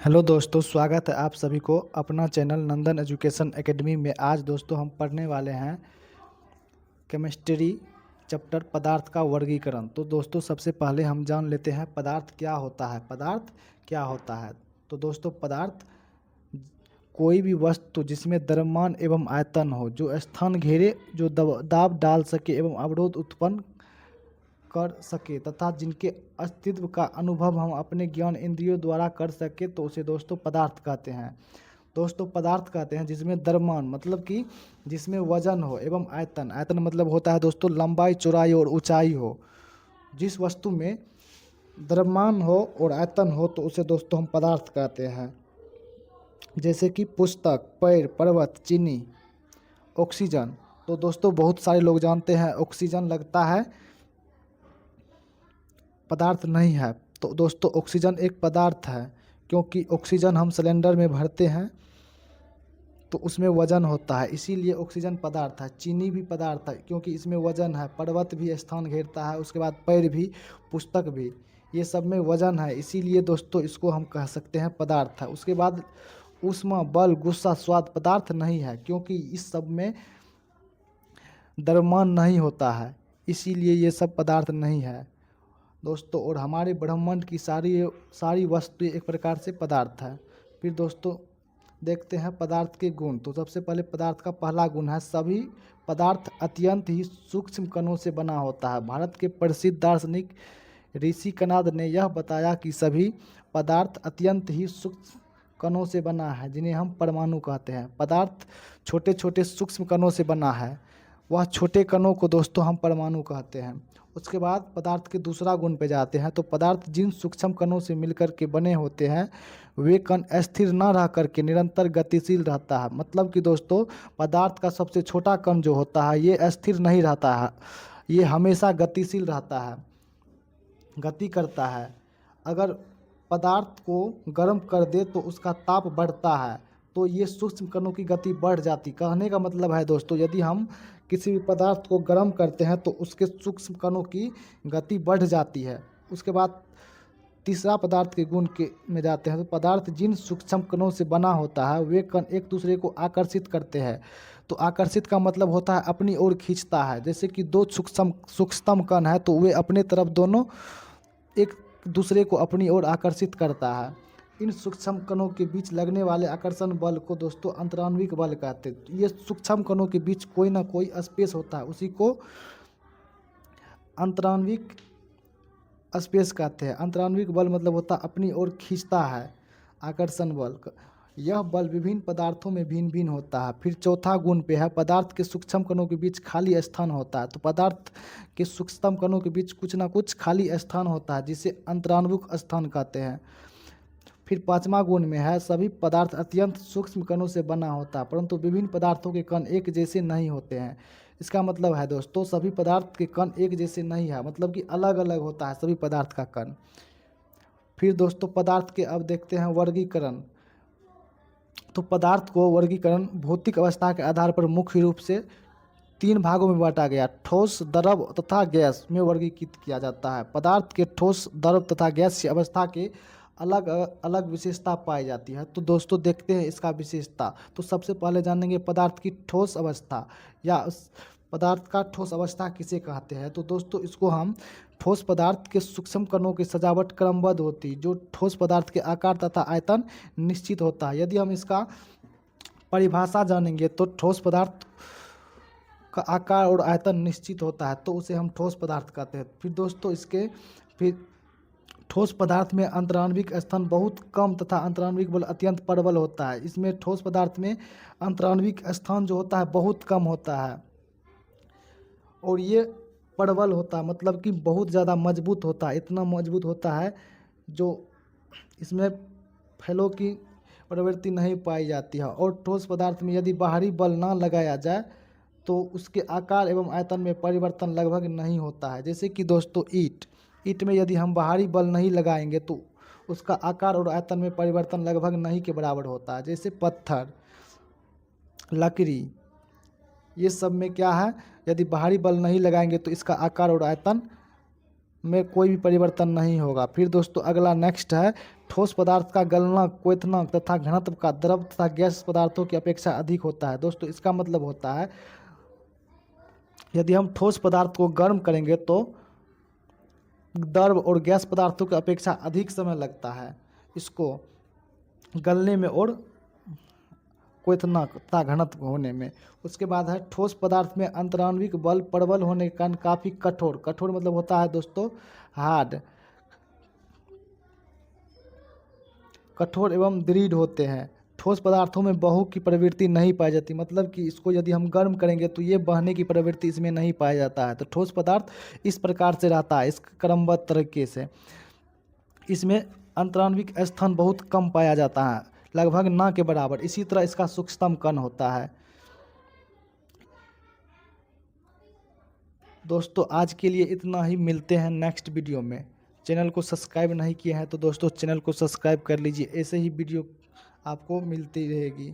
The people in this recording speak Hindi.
हेलो दोस्तों, स्वागत है आप सभी को अपना चैनल नंदन एजुकेशन एकेडमी में। आज दोस्तों हम पढ़ने वाले हैं केमिस्ट्री चैप्टर पदार्थ का वर्गीकरण। तो दोस्तों सबसे पहले हम जान लेते हैं पदार्थ क्या होता है। पदार्थ क्या होता है? तो दोस्तों पदार्थ कोई भी वस्तु जिसमें द्रव्यमान एवं आयतन हो, जो स्थान घेरे, जो दाब डाल सके एवं अवरोध उत्पन्न कर सके तथा जिनके अस्तित्व का अनुभव हम अपने ज्ञान इंद्रियों द्वारा कर सके, तो उसे दोस्तों पदार्थ कहते हैं। दोस्तों पदार्थ कहते हैं जिसमें द्रव्यमान मतलब कि जिसमें वजन हो एवं आयतन, आयतन मतलब होता है दोस्तों लंबाई, चौड़ाई और ऊंचाई हो। जिस वस्तु में द्रव्यमान हो और आयतन हो तो उसे दोस्तों हम पदार्थ कहते हैं। जैसे कि पुस्तक, पेड़, पर्वत, चीनी, ऑक्सीजन। तो दोस्तों बहुत सारे लोग जानते हैं ऑक्सीजन लगता है पदार्थ नहीं है। तो दोस्तों ऑक्सीजन एक पदार्थ है, क्योंकि ऑक्सीजन हम सिलेंडर में भरते हैं तो उसमें वजन होता है, इसीलिए ऑक्सीजन पदार्थ है। चीनी भी पदार्थ है क्योंकि इसमें वजन है। पर्वत भी स्थान घेरता है, उसके बाद पेड़ भी, पुस्तक भी, ये सब में वजन है, इसीलिए दोस्तों इसको हम कह सकते हैं पदार्थ है। उसके बाद ऊष्मा, बल, गुस्सा, स्वाद पदार्थ नहीं है, क्योंकि इस सब में द्रव्यमान नहीं होता है, इसीलिए ये सब पदार्थ नहीं है दोस्तों। और हमारे ब्रह्मांड की सारी सारी वस्तुएं एक प्रकार से पदार्थ है। फिर दोस्तों देखते हैं पदार्थ के गुण। तो सबसे पहले पदार्थ का पहला गुण है सभी पदार्थ अत्यंत ही सूक्ष्म कणों से बना होता है। भारत के प्रसिद्ध दार्शनिक ऋषि कणाद ने यह बताया कि सभी पदार्थ अत्यंत ही सूक्ष्म कणों से बना है, जिन्हें हम परमाणु कहते हैं। पदार्थ छोटे छोटे सूक्ष्म कणों से बना है, वह छोटे कणों को दोस्तों हम परमाणु कहते हैं। उसके बाद पदार्थ के दूसरा गुण पे जाते हैं। तो पदार्थ जिन सूक्ष्म कणों से मिलकर के बने होते हैं वे कण स्थिर न रह करके निरंतर गतिशील रहता है। मतलब कि दोस्तों पदार्थ का सबसे छोटा कण जो होता है ये स्थिर नहीं रहता है, ये हमेशा गतिशील रहता है, गति करता है। अगर पदार्थ को गर्म कर दे तो उसका ताप बढ़ता है, तो ये सूक्ष्म कणों की गति बढ़ जाती। कहने का मतलब है दोस्तों यदि हम किसी भी पदार्थ को गर्म करते हैं तो उसके सूक्ष्म कणों की गति बढ़ जाती है। उसके बाद तीसरा पदार्थ के गुण के में जाते हैं। तो पदार्थ जिन सूक्ष्म कणों से बना होता है वे कण एक दूसरे को आकर्षित करते हैं। तो आकर्षित का मतलब होता है अपनी ओर खींचता है। जैसे कि दो सूक्ष्मतम कण है तो वे अपने तरफ दोनों एक दूसरे को अपनी ओर आकर्षित करता है। इन सूक्ष्म कणों के बीच लगने वाले आकर्षण बल को दोस्तों अंतराण्विक बल कहते हैं। ये सूक्ष्म कणों के बीच कोई ना कोई स्पेस होता है, उसी को अंतराण्विक स्पेस कहते हैं। अंतराण्विक बल मतलब होता है अपनी ओर खींचता है, आकर्षण बल। यह बल विभिन्न पदार्थों में भिन्न भिन्न होता है। फिर चौथा गुण पे है पदार्थ के सूक्ष्म कणों के बीच खाली स्थान होता है। तो पदार्थ के सूक्ष्म कणों के बीच कुछ ना कुछ खाली स्थान होता है, जिसे अंतराण्विक स्थान कहते हैं। फिर पांचवा गुण में है सभी पदार्थ अत्यंत सूक्ष्म कणों से बना होता है, परंतु विभिन्न पदार्थों के कण एक जैसे नहीं होते हैं। इसका मतलब है दोस्तों सभी पदार्थ के कण एक जैसे नहीं है, मतलब कि अलग अलग होता है सभी पदार्थ का कण। फिर दोस्तों पदार्थ के अब देखते हैं वर्गीकरण। तो पदार्थ को वर्गीकरण भौतिक अवस्था के आधार पर मुख्य रूप से तीन भागों में बांटा गया, ठोस, द्रव तथा गैस में वर्गीकृत किया जाता है। पदार्थ के ठोस, द्रव तथा गैसीय अवस्था के अलग अलग विशेषता पाई जाती है। तो दोस्तों देखते हैं इसका विशेषता। तो सबसे पहले जानेंगे पदार्थ की ठोस अवस्था, या उस पदार्थ का ठोस अवस्था किसे कहते हैं। तो दोस्तों इसको हम ठोस पदार्थ के सूक्ष्म कणों की सजावट क्रमबद्ध होती, जो ठोस पदार्थ के आकार तथा आयतन निश्चित होता है। यदि हम इसका परिभाषा जानेंगे तो ठोस पदार्थ का आकार और आयतन निश्चित होता है तो उसे हम ठोस पदार्थ कहते हैं। फिर दोस्तों इसके फिर ठोस पदार्थ में अंतराण्विक स्थान बहुत कम तथा अंतराण्विक बल अत्यंत प्रबल होता है। इसमें ठोस पदार्थ में अंतराण्विक स्थान जो होता है बहुत कम होता है और ये प्रबल होता है, मतलब कि बहुत ज़्यादा मजबूत होता है। इतना मजबूत होता है जो इसमें फैलों की प्रवृत्ति नहीं पाई जाती है। और ठोस पदार्थ में यदि बाहरी बल ना लगाया जाए तो उसके आकार एवं आयतन में परिवर्तन लगभग नहीं होता है। जैसे कि दोस्तों ईंट में यदि हम बाहरी बल नहीं लगाएंगे तो उसका आकार और आयतन में परिवर्तन लगभग नहीं के बराबर होता है। जैसे पत्थर, लकड़ी, ये सब में क्या है, यदि बाहरी बल नहीं लगाएंगे तो इसका आकार और आयतन में कोई भी परिवर्तन नहीं होगा। फिर दोस्तों अगला नेक्स्ट है, ठोस पदार्थ का गलनांक, क्वथनांक तथा घनत्व का द्रव तथा गैस पदार्थों की अपेक्षा अधिक होता है। दोस्तों इसका मतलब होता है यदि हम ठोस पदार्थ को गर्म करेंगे तो द्रव और गैस पदार्थों की अपेक्षा अधिक समय लगता है इसको गलने में और क्वथनांक तथा घनत्व होने में। उसके बाद है ठोस पदार्थ में अंतराण्विक बल प्रबल होने के कारण काफ़ी कठोर, कठोर मतलब होता है दोस्तों हार्ड, कठोर एवं दृढ़ होते हैं। ठोस पदार्थों में बहू की प्रवृत्ति नहीं पाई जाती, मतलब कि इसको यदि हम गर्म करेंगे तो ये बहने की प्रवृत्ति इसमें नहीं पाया जाता है। तो ठोस पदार्थ इस प्रकार से रहता है, इस क्रमबद्ध तरीके से। इसमें अंतराण्विक स्थान बहुत कम पाया जाता है, लगभग ना के बराबर। इसी तरह इसका सूक्ष्मतम कण होता है। दोस्तों आज के लिए इतना ही, मिलते हैं नेक्स्ट वीडियो में। चैनल को सब्सक्राइब नहीं किया है तो दोस्तों चैनल को सब्सक्राइब कर लीजिए, ऐसे ही वीडियो आपको मिलती रहेगी।